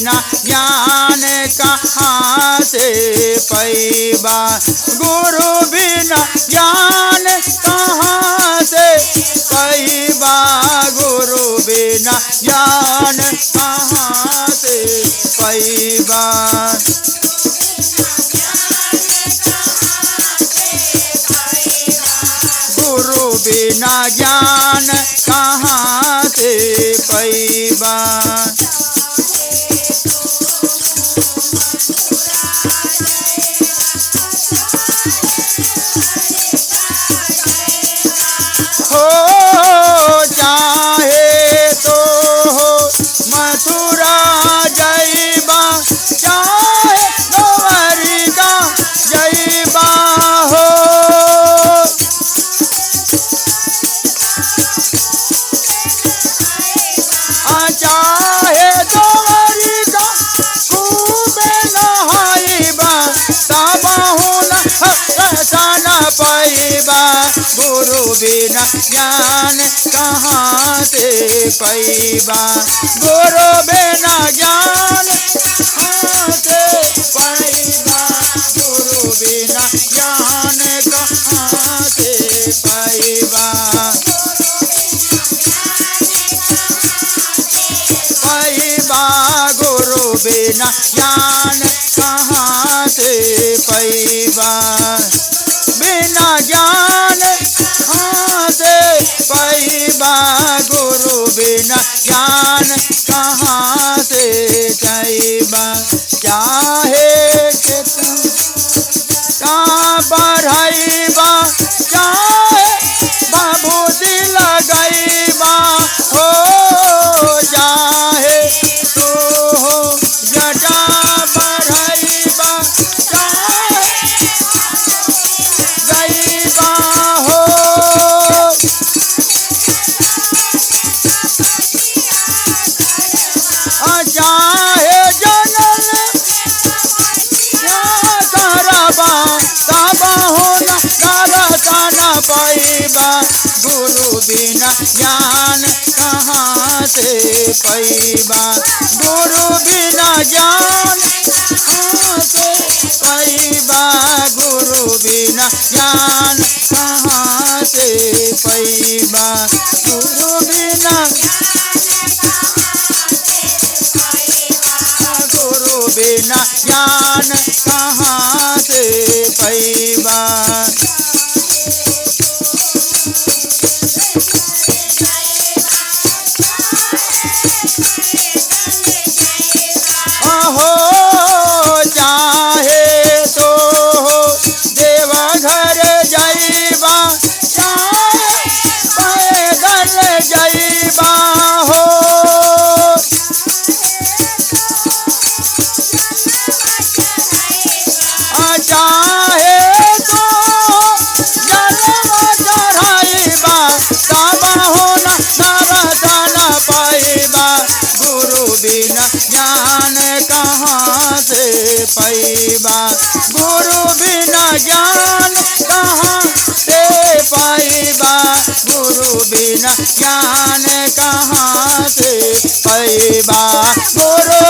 बिना ज्ञान कहाँ से पैबा। गुरु बिना ज्ञान कहाँ से पैबा। गुरु बिना ज्ञान कहाँ से पैबा। गुरु बिना ज्ञान कहाँ से पैबा। हो चाहे तो हो मथुरा जइबा, चाहे द्वारिका जइबा हो। चाहे द्वारिका खूब नहाइबा, तबहु न दर्शन पैबा। गुरु बिना ज्ञान कहाँ से पैबा। गुरु बिना ज्ञान कहाँ से पैबा। गुरु बिना ज्ञान कहाँ से पैबा। पैबा गुरु बिना ज्ञान कहाँ से पैबा। बिना ज्ञान कहाँ से पैबा। गुरु बिना ज्ञान कहाँ से पैबा। चाहे कहाँ बढ़ाइबा, चाहे बाबूजी लगैबा हो। चाहे तो हो जटा बढ़ाइबा, चाहे गईबा हो। चाहे जनन करबा, तबहु न दर्शन पैबा। गुरु बिना ज्ञान कहाँ से पैबा। गुरु बिना ज्ञान कहाँ से पैबा। गुरु बिना ज्ञान कहाँ से पैबा। गुरु बिना गुरु बिना ज्ञान कहाँ से पैबा। हो चाहे तो हो देवघर जइबा, चाहे पैदल जइबा हो। चाहे तो जलवा चढ़ाइबा, तबहु न दर्शन पैबा। गुरु बिना ज्ञान कहाँ से पैबा। गुरु बिना ज्ञान कहाँ से पैबा। गुरु बिना ज्ञान कहाँ से पैबा। गुरु